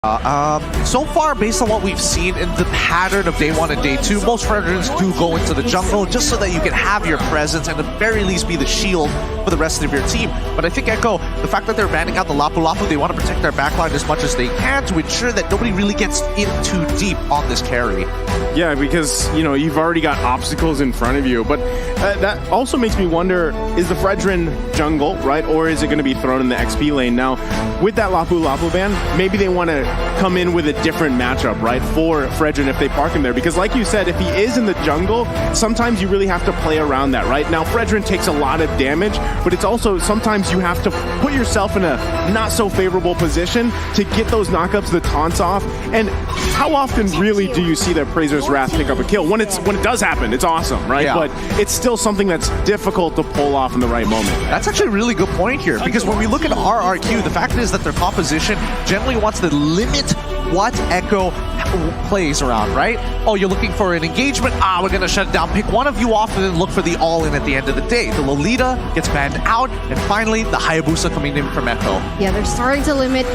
So far, based on what we've seen in the pattern of day 1 and day 2, most Fredrins do go into the jungle just so that you can have your presence and at the very least be the shield for the rest of your team. But I think Echo, the fact that they're banning out the Lapu Lapu, they want to protect their backline as much as they can to ensure that nobody really gets in too deep on this carry. Yeah, because, you know, you've already got obstacles in front of you. But that also makes me wonder, is the Fredrin jungle, right? Or is it going to be thrown in the XP lane? Now, with that Lapu Lapu ban, maybe they want to come in with a different matchup, right, for Fredrin if they park him there. Because like you said, if he is in the jungle, sometimes you really have to play around that, right? Now, Fredrin takes a lot of damage, but it's also sometimes you have to put yourself in a not so favorable position to get those knockups, the taunts off. And how often really do you see that Prazer's Wrath pick up a kill? When it does happen, it's awesome, right? Yeah. But it's still something that's difficult to pull off in the right moment. That's actually a really good point here, because when we look at RRQ, the fact is that their composition generally wants to limit what Echo plays around, right? Oh, you're looking for an engagement? We're going to shut it down. Pick one of you off and then look for the all-in at the end of the day. The Lolita gets banned out, and finally, the Hayabusa coming in from Echo. Yeah, they're starting to limit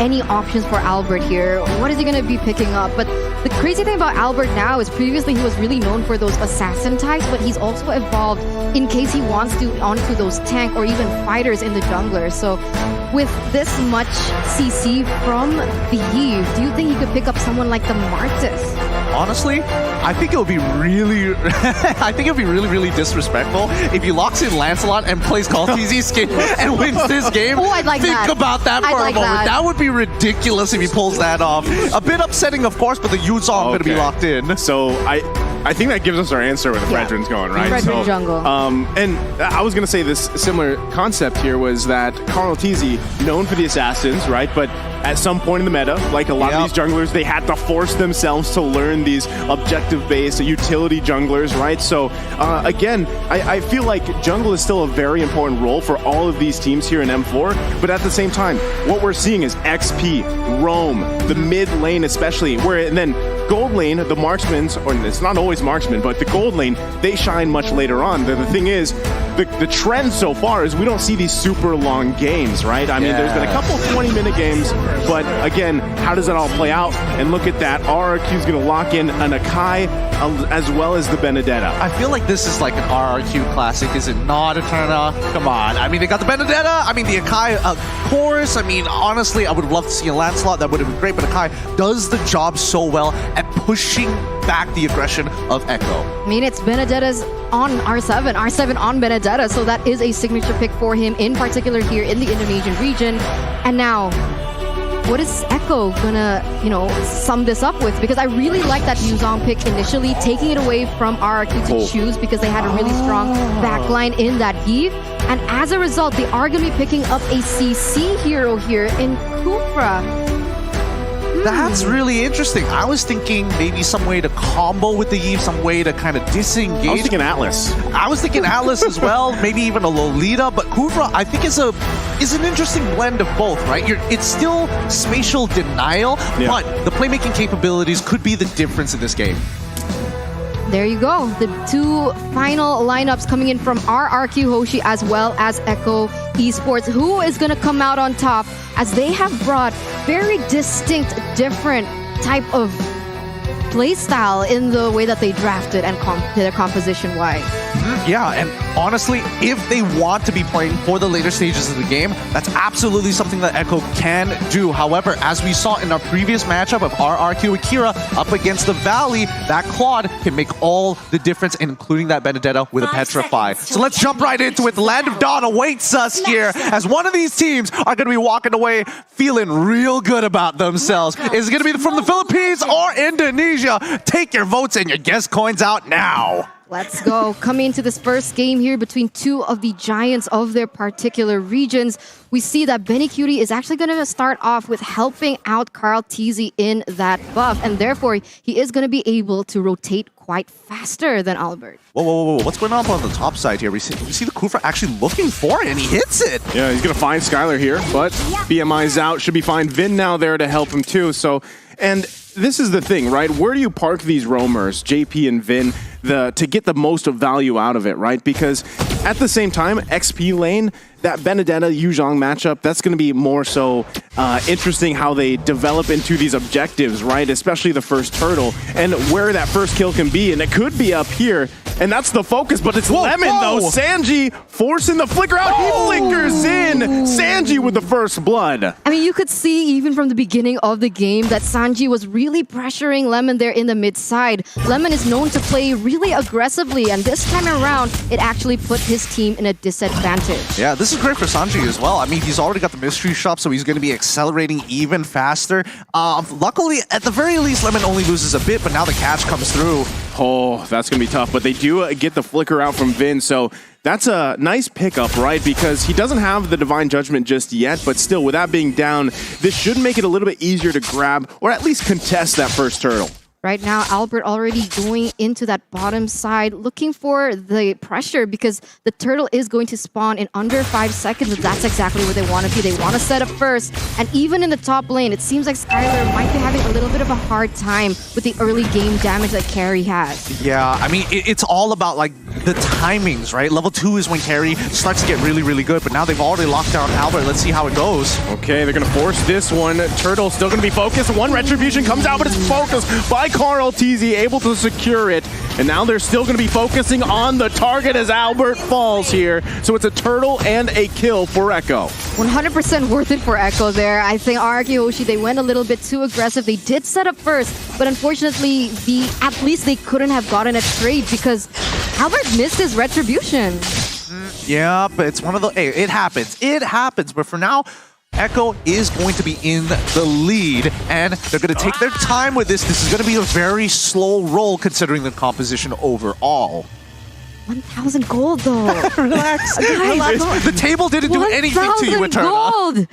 any options for Albert here. What is he going to be picking up? But the crazy thing about Albert now is previously he was really known for those assassin types, but he's also evolved in case he wants to onto those tank or even fighters in the jungler. So with this much CC from the Eve, do you think he could pick up someone like the Martis? Honestly, I think it would be really, really disrespectful if he locks in Lancelot and plays Call TZ skin and wins this game. Oh, I'd like that. Think about that for a moment. That would be ridiculous if he pulls that off. A bit upsetting, of course, but the Yuzong going to be locked in. So I think that gives us our answer where the Fredrin's going, right? Fredrin jungle. And I was going to say this similar concept here was that Carl TZ, known for the assassins, right? But at some point in the meta, like a lot of these junglers, they had to force themselves to learn these objective-based utility junglers, right? So again, I feel like jungle is still a very important role for all of these teams here in M4, but at the same time, what we're seeing is XP, roam, the mid lane especially, and then gold lane, the marksmen, or it's not always marksmen, but the gold lane, they shine much later on. The thing is, the trend so far is we don't see these super long games, right? I mean, there's been a couple 20-minute games, but again, how does it all play out? And look at that, RRQ is going to lock in an Akai as well as the Benedetta. I feel like this is like an RRQ classic, is it not, Eterna? Come on. I mean, they got the Benedetta, I mean, the Akai, of course. I mean, honestly, I would have loved to see a Lancelot. That would have been great, but Akai does the job so well at pushing back the aggression of Echo. I mean, it's Benedetta's on R7 on Benedetta, so that is a signature pick for him, in particular here in the Indonesian region. And now, what is Echo gonna, sum this up with? Because I really like that Yuzong pick initially, taking it away from RRQ to choose because they had a really strong backline in that Eve. And as a result, they are gonna be picking up a CC hero here in Kufra. That's really interesting. I was thinking maybe some way to combo with the Eve, some way to kind of disengage. I was thinking Atlas. I was thinking Atlas as well, maybe even a Lolita, but Kufra I think is an interesting blend of both, right? It's still spatial denial, but the playmaking capabilities could be the difference in this game. There you go. The two final lineups coming in from RRQ Hoshi as well as Echo Esports. Who is going to come out on top, as they have brought very distinct, different type of playstyle in the way that they drafted and their composition-wise. Yeah, and honestly, if they want to be playing for the later stages of the game, that's absolutely something that Echo can do. However, as we saw in our previous matchup of RRQ Akira up against the Valley, that Claude can make all the difference, including that Benedetta with a Petrify. So let's jump right into it. The Land of Dawn awaits us here, as one of these teams are going to be walking away feeling real good about themselves. Is it going to be from the Philippines or Indonesia? Take your votes and your guess coins out now. Let's go. Coming into this first game here between two of the giants of their particular regions, we see that Benny Cutie is actually going to start off with helping out Carl TZ in that buff, and therefore he is going to be able to rotate quite faster than Albert. Whoa. What's going on the top side here? We see the Kufra actually looking for it, and he hits it. Yeah, he's going to find Skylar here, but BMI's out. Should be fine. Vin now there to help him too. So, and this is the thing, right? Where do you park these roamers, JP and Vin, to get the most of value out of it, right? Because At the same time, XP lane, that Benedetta-Yuzhong matchup, that's going to be more so interesting how they develop into these objectives, right? Especially the first turtle and where that first kill can be. And it could be up here. And that's the focus, but it's Lemon, though. Sanji forcing the flicker out. He flickers in. Sanji with the first blood. I mean, you could see even from the beginning of the game that Sanji was really pressuring Lemon there in the mid side. Lemon is known to play really aggressively, and this time around, it actually put his team in a disadvantage. Yeah, this is great for Sanji as well. I mean, he's already got the mystery shop, so he's going to be accelerating even faster. Luckily, at the very least, Lemon only loses a bit, but now the catch comes through. Oh, that's going to be tough, but they do get the flicker out from Vin, so that's a nice pickup, right? Because he doesn't have the Divine Judgment just yet, but still, with that being down, this should make it a little bit easier to grab, or at least contest that first turtle. Right now, Albert already going into that bottom side, looking for the pressure because the turtle is going to spawn in under 5 seconds, and that's exactly where they want to be. They want to set up first, and even in the top lane, it seems like Skylar might be having a little bit of a hard time with the early game damage that Carry has. Yeah, I mean, it's all about, like, the timings, right? Level 2 is when Carry starts to get really, really good, but now they've already locked down Albert. Let's see how it goes. Okay, they're going to force this one. Turtle still going to be focused. One Retribution comes out, but it's focused by Carl TZ, able to secure it. And now they're still going to be focusing on the target as Albert falls here. So it's a turtle and a kill for Echo. 100% worth it for Echo there. I think RRQ Hoshi, they went a little bit too aggressive. They did set up first, but unfortunately, at least they couldn't have gotten a trade because Albert missed his Retribution. Yeah, but it's one of the... Hey, it happens. It happens. But for now, Echo is going to be in the lead, and they're going to take their time with this. This is going to be a very slow roll considering the composition overall. 1,000 gold, though. Relax. Guys, Relax. The table didn't do anything to you, Eterna. Gold.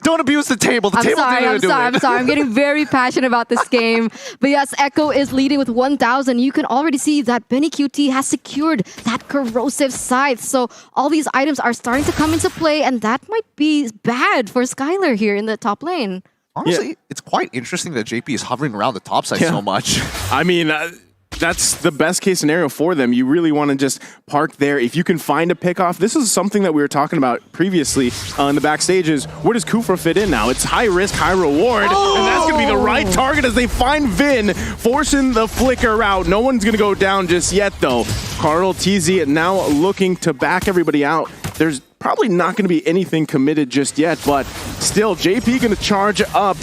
Don't abuse the table. The table didn't do it. I'm sorry. I'm getting very passionate about this game. But yes, Echo is leading with 1,000. You can already see that Benny QT has secured that corrosive scythe. So all these items are starting to come into play, and that might be bad for Skylar here in the top lane. Honestly, it's quite interesting that JP is hovering around the top side so much. I mean... that's the best case scenario for them. You really want to just park there. If you can find a pickoff, this is something that we were talking about previously in the backstages. Where does Kufra fit in now? It's high risk, high reward, and that's going to be the right target as they find Vin, forcing the flicker out. No one's going to go down just yet, though. Carl TZ now looking to back everybody out. There's probably not going to be anything committed just yet, but still, JP going to charge up.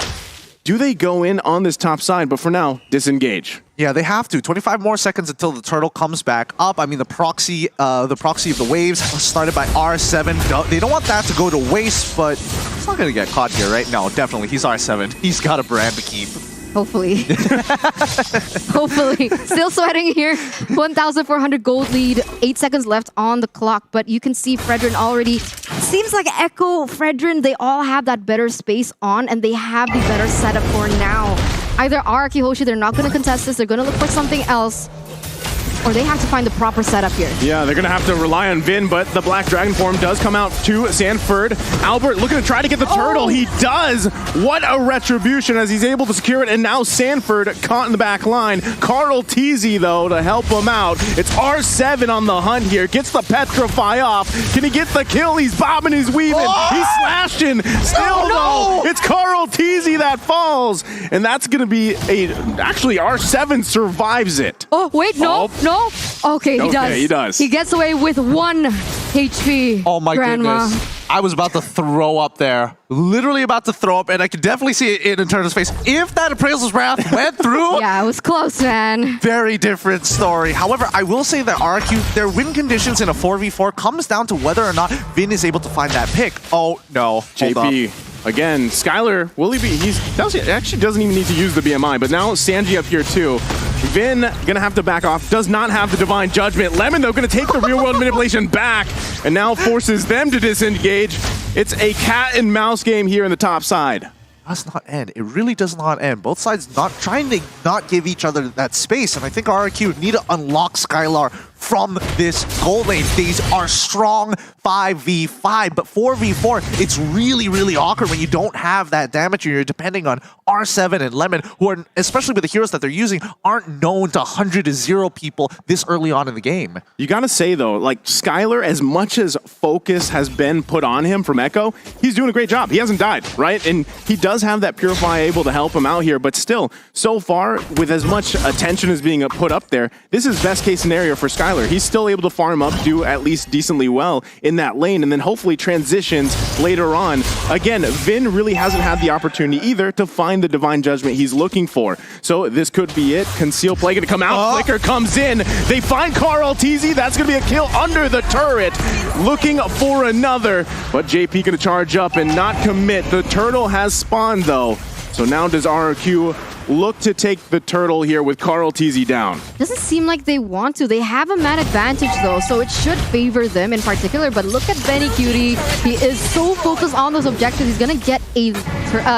Do they go in on this top side? But for now, disengage. Yeah, they have to. 25 more seconds until the turtle comes back up. I mean, the proxy of the waves started by R7. They don't want that to go to waste, but he's not going to get caught here, right? No, definitely. He's R7. He's got a brand to keep. Hopefully. Hopefully. Still sweating here. 1,400 gold lead. 8 seconds left on the clock. But you can see Fredrin already. Seems like Echo, Fredrin, they all have that better space on, and they have the better setup for now. Either RRQ Hoshi, they're not going to contest this. They're going to look for something else. Or they have to find the proper setup here. Yeah, they're going to have to rely on Vin, but the Black Dragon form does come out to Sanford. Albert looking to try to get the turtle. He does. What a retribution as he's able to secure it. And now Sanford caught in the back line. Carl TZ, though, to help him out. It's R7 on the hunt here. Gets the Petrify off. Can he get the kill? He's bobbing, he's weaving. He's slashing. Still, though, it's Carl TZ that falls. And that's going to be actually, R7 survives it. Oh, wait, no. Okay, he does. He does. He gets away with 1 HP. Oh my goodness. I was about to throw up there. Literally about to throw up, and I could definitely see it in Eterna's face. If that Appraisal's Wrath went through... Yeah, it was close, man. Very different story. However, I will say that RRQ, their win conditions in a 4v4 comes down to whether or not Vin is able to find that pick. Oh, no. JP. Again, Skylar, will he be? He actually doesn't even need to use the BMI, but now Sanji up here too. Vin gonna have to back off, does not have the Divine Judgment. Lemon, though, gonna take the real world manipulation back and now forces them to disengage. It's a cat and mouse game here in the top side. Does not end. It really does not end. Both sides not trying to not give each other that space, and I think RRQ need to unlock Skylar from this gold lane. These are strong 5v5, but 4v4, it's really, really awkward when you don't have that damage and you're depending on R7 and Lemon, who are, especially with the heroes that they're using, aren't known to 100-0 people this early on in the game. You gotta say though, like Skylar, as much as focus has been put on him from Echo, he's doing a great job. He hasn't died, right? And he does have that Purify able to help him out here, but still, so far, with as much attention as being put up there, this is best case scenario for Skylar. He's still able to farm up, do at least decently well in that lane, and then hopefully transitions later on. Again, Vin really hasn't had the opportunity either to find the Divine Judgment he's looking for. So this could be it. Conceal Play gonna come out, Flicker comes in, they find Carl TZ, that's gonna be a kill under the turret, looking for another, but JP gonna charge up and not commit. The turtle has spawned though, so now does RRQ look to take the turtle here with Carl TZ down. Doesn't seem like they want to. They have a man advantage though, so it should favor them in particular. But look at Benny Cutie. He is so focused on those objectives. He's gonna get a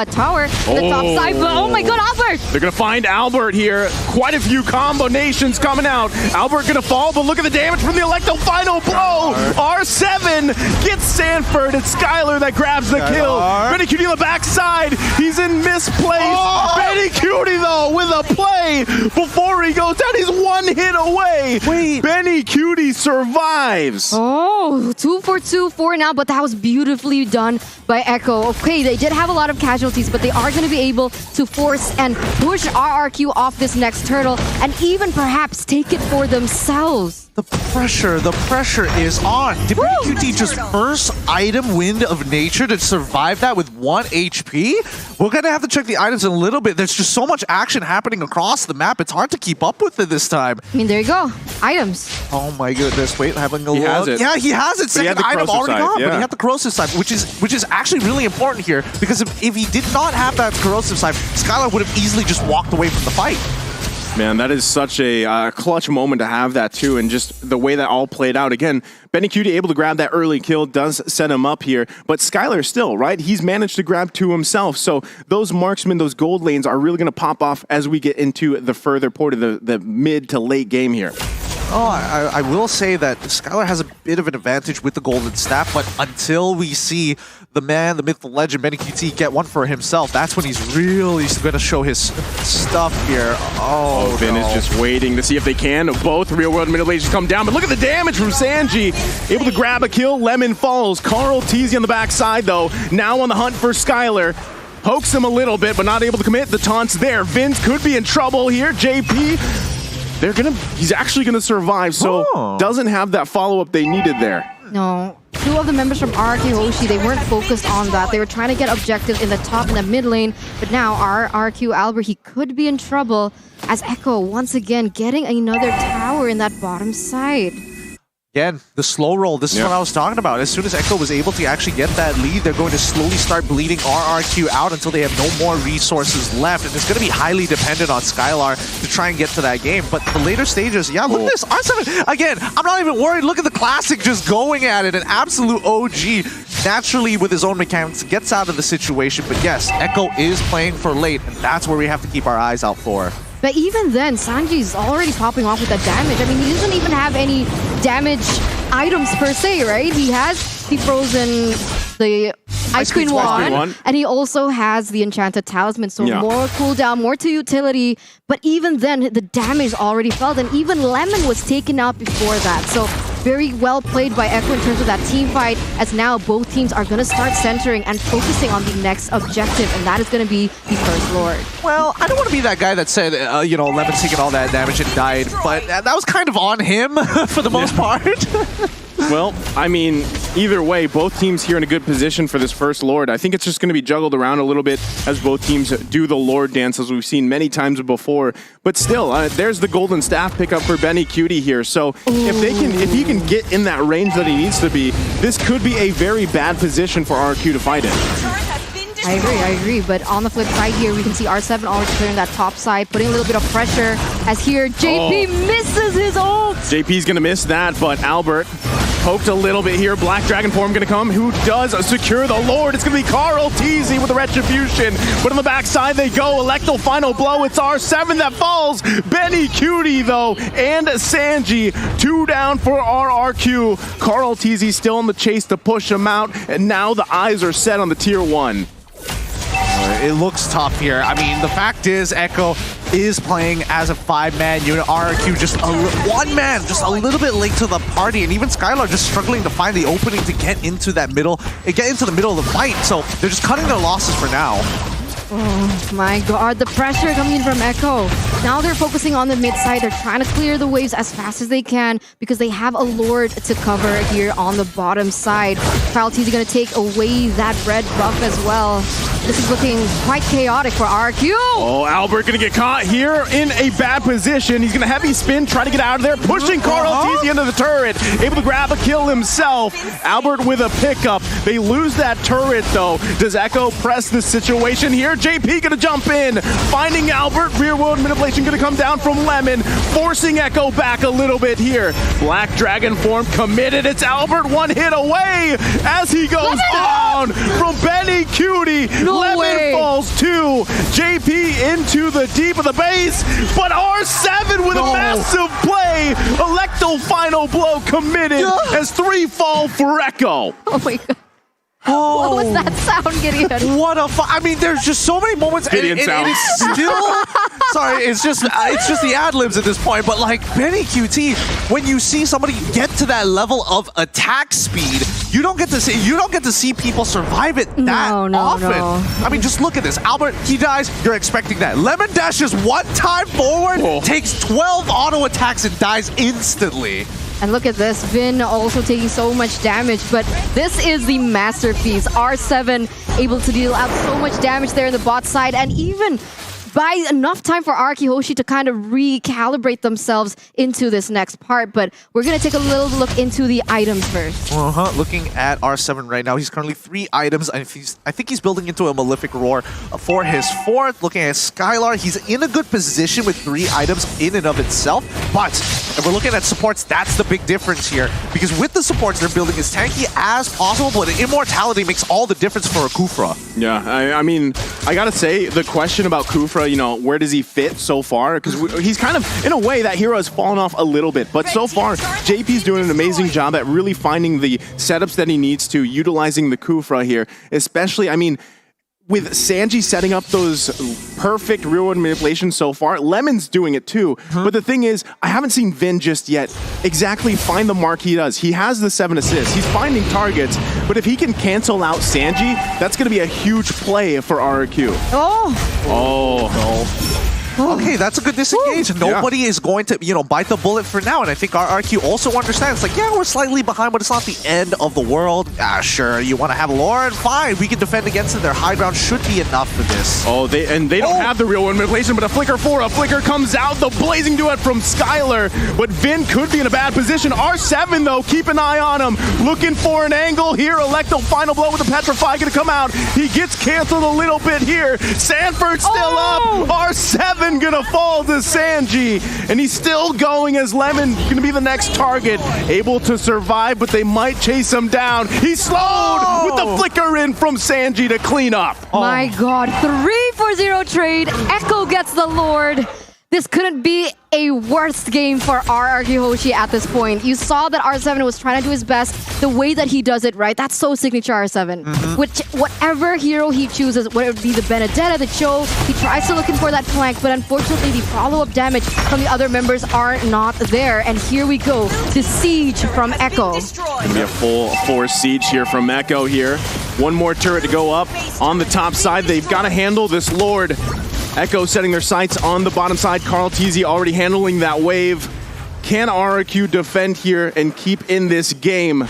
tower in the top side. But oh my god, Albert! They're gonna find Albert here. Quite a few combinations coming out. Albert gonna fall, but look at the damage from the Electo. Final blow! R7 gets Sanford. It's Skylar that grabs the kill. Benny Cutie on the backside. He's in misplaced. Benny Cutie though with a play before he goes down. He's one hit away. Wait. Benny Cutie survives. Oh, 2 for 2 for now, but that was beautifully done by Echo. Okay, they did have a lot of casualties, but they are going to be able to force and push RRQ off this next turtle and even perhaps take it for themselves. The pressure is on. Did Benny Cutie just first item Wind of Nature to survive that with 1 HP? We're gonna have to check the items in a little bit. There's just so much action happening across the map. It's hard to keep up with it this time. I mean, there you go. Items. Oh my goodness. Wait, having a look. He has it. Yeah, he has it. Second item already gone, yeah. but he had the corrosive side, which is actually really important here, because if he did not have that corrosive side, Skylar would have easily just walked away from the fight. Man, that is such a clutch moment to have that too, and just the way that all played out. Again, Benny Cutie able to grab that early kill does set him up here, but Skylar still, right? He's managed to grab 2 himself, so those marksmen, those gold lanes are really going to pop off as we get into the further part of the mid to late game here. Oh, I will say that Skylar has a bit of an advantage with the golden staff, but until we see the man, the myth, the legend, Benny QT get one for himself, that's when he's really going to show his stuff here. Oh, Vin is just waiting to see if they can. Both real world middle ages come down, but look at the damage from Sanji. Able to grab a kill, Lemon falls. Carl TZ on the backside though, now on the hunt for Skylar. Pokes him a little bit, but not able to commit. The taunt's there. Vince could be in trouble here. JP, he's actually gonna survive, so doesn't have that follow-up they needed there. No. 2 of the members from RRQ Hoshi, they weren't focused on that. They were trying to get objectives in the top and the mid lane, but now RRQ Albert, he could be in trouble as Echo once again getting another tower in that bottom side. Again, the slow roll, this is what I was talking about. As soon as Echo was able to actually get that lead, they're going to slowly start bleeding RRQ out until they have no more resources left. And it's going to be highly dependent on Skylar to try and get to that game. But the later stages, yeah, look at this. R7, again, I'm not even worried. Look at the Classic just going at it. An absolute OG. Naturally, with his own mechanics, gets out of the situation. But yes, Echo is playing for late, and that's where we have to keep our eyes out for. But even then, Sanji's already popping off with that damage. I mean, he doesn't even have any damage items per se, right? He has the frozen, the Ice Queen wand, and he also has the Enchanted Talisman, so more cooldown, more to utility. But even then, the damage is already felt, and even Lemon was taken out before that. So very well played by Echo in terms of that team fight, as now both teams are going to start centering and focusing on the next objective, and that is going to be the First Lord. Well, I don't want to be that guy that said, you know, Lemon's taking all that damage and died, but that was kind of on him for the most part. Well, I mean, either way, both teams here in a good position for this First Lord. I think it's just going to be juggled around a little bit as both teams do the Lord dance, as we've seen many times before. But still, there's the golden staff pickup for Benny Cutie here. So if he can get in that range that he needs to be, this could be a very bad position for RRQ to fight in. I agree. But on the flip side here, we can see R7 already clearing that top side, putting a little bit of pressure, as here JP misses his ult. JP's going to miss that, but Albert Poked a little bit here. Black Dragon form gonna come. Who does secure the Lord? It's gonna be RRQ with the Retribution. But on the backside they go. Electro final blow. It's R7 that falls. Benny Cutie though, and Sanji. 2 down for RRQ. RRQ still on the chase to push him out. And now the eyes are set on the tier 1. It looks tough here. I mean, the fact is, Echo is playing as a 5-man unit. RRQ just one man, just a little bit late to the party, and even Skylar just struggling to find the opening to get into that middle, get into the middle of the fight. So they're just cutting their losses for now. Oh my god, the pressure coming in from Echo. Now they're focusing on the mid side. They're trying to clear the waves as fast as they can because they have a Lord to cover here on the bottom side. RRQ going to take away that red buff as well. This is looking quite chaotic for RRQ. Oh, Albert gonna get caught here in a bad position. He's gonna heavy spin, try to get out of there, pushing RRQ into the turret, able to grab a kill himself. Albert with a pickup. They lose that turret though. Does Echo press the situation here? JP gonna jump in, finding Albert. Rear world manipulation gonna come down from Lemon, forcing Echo back a little bit here. Black Dragon form committed. It's Albert, one hit away as he goes down from Benny Cutie. No Lemon way. falls too. JP into the deep of the base, but R7 with a massive play. Electo final blow committed as 3 fall for Echo. Oh my god. Oh, What was that sound, Gideon? what a I mean, there's just so many moments. Gideon sound. It's still sorry. It's just the ad libs at this point. But like Benny QT, when you see somebody get to that level of attack speed, you don't get to see people survive it that often. No. I mean, just look at this. Albert, he dies. You're expecting that. Lemon dashes one time forward, takes 12 auto attacks and dies instantly. And look at this, Vin also taking so much damage, but this is the masterpiece. R7 able to deal out so much damage there in the bot side, and even buy enough time for RRQ Hoshi to kind of recalibrate themselves into this next part. But we're going to take a little look into the items first. Looking at R7 right now, he's currently 3 items, and I think he's building into a Malefic Roar for his 4th. Looking at Skylar, he's in a good position with 3 items in and of itself, but if we're looking at supports, that's the big difference here, because with the supports, they're building as tanky as possible, but Immortality makes all the difference for a Kufra. Yeah, I mean, I gotta say, the question about Kufra, you know, where does he fit so far? Because he's kind of, in a way, that hero has fallen off a little bit. But so far, JP's doing an amazing job at really finding the setups that he needs to, utilizing the Kufra here. Especially, I mean, with Sanji setting up those perfect real-world manipulations so far, Lemon's doing it too. But the thing is, I haven't seen Vin just yet exactly find the mark he does. He has the 7 assists. He's finding targets. But if he can cancel out Sanji, that's going to be a huge play for RRQ. Okay, that's a good disengage. Nobody is going to, bite the bullet for now. And I think RRQ also understands, like, yeah, we're slightly behind, but it's not the end of the world. Sure, you want to have Lauren? Fine, we can defend against it. Their high ground should be enough for this. They don't have the real one manipulation, but a flicker comes out. The blazing duet from Skylar, but Vin could be in a bad position. R7 though, keep an eye on him, looking for an angle here. Electo final blow with the Petrify gonna come out. He gets canceled a little bit here. Sanford still up. R7 gonna fall to Sanji, and he's still going as Lemon gonna be the next target, able to survive, but they might chase him down. He's slowed with the flicker in from Sanji to clean up. My god, 3-4-0 trade. Echo gets the Lord. This couldn't be a worst game for RRQ Hoshi at this point. You saw that R7 was trying to do his best. The way that he does it, right? That's so signature R7. Which, whatever hero he chooses, whether it be the Benedetta, the Cho, he tries to looking for that flank, but unfortunately the follow-up damage from the other members are not there. And here we go, the siege from Echo. Gonna be a full force siege here from Echo here. One more turret to go up on the top side. They've got to handle this Lord. Echo setting their sights on the bottom side. RRQ already handling that wave. Can RRQ defend here and keep in this game?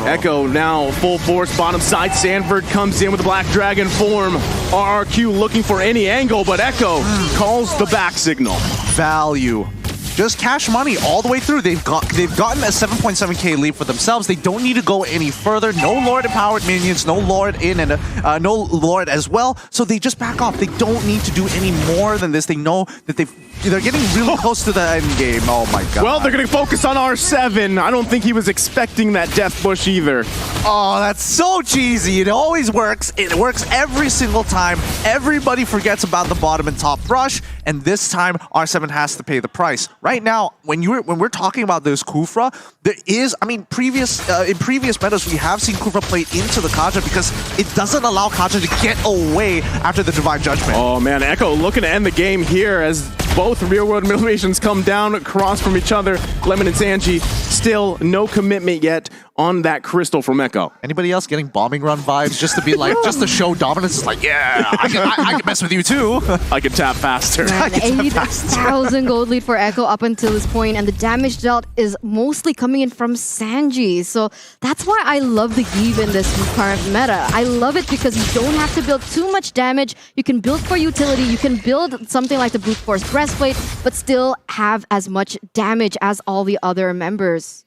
Echo now full force bottom side. Sanford comes in with the Black Dragon form. RRQ looking for any angle, but Echo calls the back signal. Value. just cash money all the way through. They've gotten a 7.7k lead for themselves. They don't need to go any further. No Lord empowered minions, no Lord in and no Lord as well. So they just back off. They don't need to do any more than this. They know that they're getting really close to the end game. Oh my god. Well, they're going to focus on R7. I don't think he was expecting that death bush either. Oh, that's so cheesy. It always works. It works every single time. Everybody forgets about the bottom and top rush, and this time R7 has to pay the price. Right now, when we're talking about this Kufra, there is, I mean, in previous metas, we have seen Kufra play into the Kaja because it doesn't allow Kaja to get away after the Divine Judgment. Oh man, Echo looking to end the game here as both real-world motivations come down across from each other. Lemon and Sanji, still no commitment yet on that crystal from Echo. Anybody else getting bombing run vibes just to be like, just to show dominance? It's like, yeah, I can mess with you too. I can tap faster. Man, 8,000 gold lead for Echo up until this point, and the damage dealt is mostly coming in from Sanji. So that's why I love the Give in this current meta. I love it because you don't have to build too much damage. You can build for utility. You can build something like the Brute Force Breastplate, but still have as much damage as all the other members.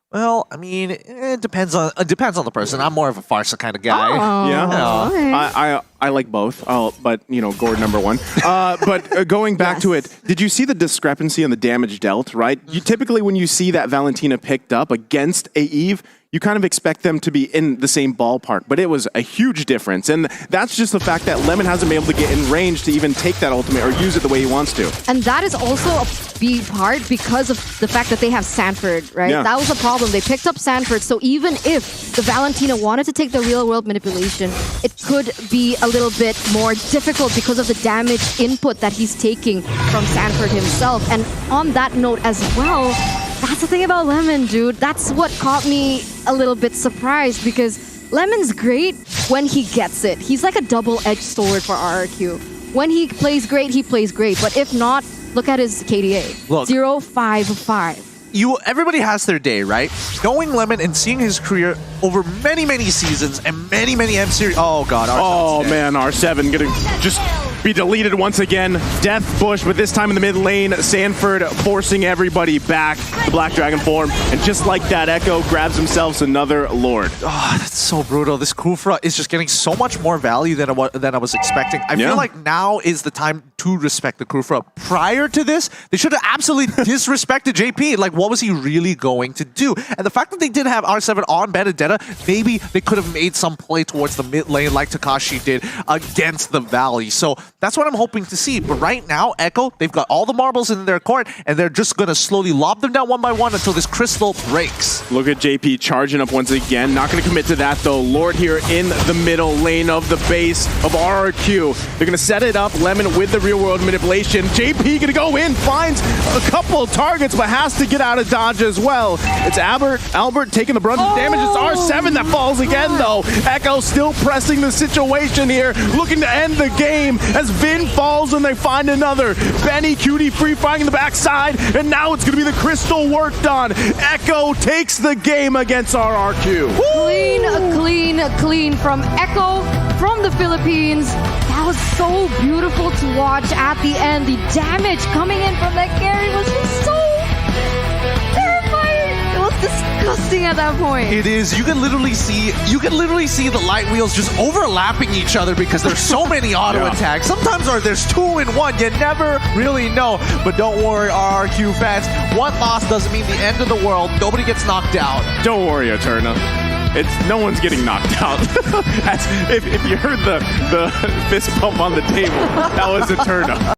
Well, I mean, it depends on the person. I'm more of a Farsa kind of guy. Oh, Yeah, okay. I like both, but you know, Gord number one. But going back to it, did you see the discrepancy on the damage dealt, right? You typically, when you see that Valentina picked up against a Eve, you kind of expect them to be in the same ballpark, but it was a huge difference. And that's just the fact that Lemon hasn't been able to get in range to even take that ultimate or use it the way he wants to. And that is also a big part because of the fact that they have Sanford, right? Yeah. That was a problem. They picked up Sanford, so even if the Valentina wanted to take the real-world manipulation, it could be a little bit more difficult because of the damage input that he's taking from Sanford himself. And on that note as well, that's the thing about Lemon, dude. That's what caught me a little bit surprised because Lemon's great when he gets it. He's like a double-edged sword for RRQ. When he plays great, he plays great. But if not, look at his KDA. Look. 0.55. Everybody has their day, right? Knowing Lemon and seeing his career over many, many seasons and many, many M series. Oh god. Oh man, R7 gonna just be deleted once again. Death Bush, but this time in the mid lane, Sanford forcing everybody back. The Black Dragon form, and just like that, Echo grabs himself another Lord. Oh, that's so brutal. This Kufra is just getting so much more value than I was expecting. I feel like now is the time to respect the Kufra. Prior to this, they should have absolutely disrespected JP. Like, what was he really going to do? And the fact that they did have R7 on Benedetta, maybe they could have made some play towards the mid lane like Takashi did against the Valley. So that's what I'm hoping to see. But right now, Echo, they've got all the marbles in their court, and they're just going to slowly lob them down one by one until this crystal breaks. Look at JP charging up once again. Not going to commit to that, though. Lord here in the middle lane of the base of RRQ. They're going to set it up. Lemon with the real-world manipulation. JP going to go in, finds a couple of targets, but has to get out of dodge as well. It's Albert taking the brunt of the damage. It's R7 that falls again, though. Echo still pressing the situation here, looking to end the game as Vin falls and they find another. Benny Cutie free firing in the backside, and now it's going to be the crystal worked on. Echo takes the game against RRQ. Clean from Echo from the Philippines. That was so beautiful to watch at the end. The damage coming in from that carry was just so terrifying. It was disgusting at that point. It is. You can literally see the light wheels just overlapping each other because there's so many auto attacks. Sometimes there's two in one. You never really know. But don't worry, RRQ fans. One loss doesn't mean the end of the world. Nobody gets knocked out. Don't worry, Eterna. No one's getting knocked out. If you heard the fist bump on the table, that was Eterna.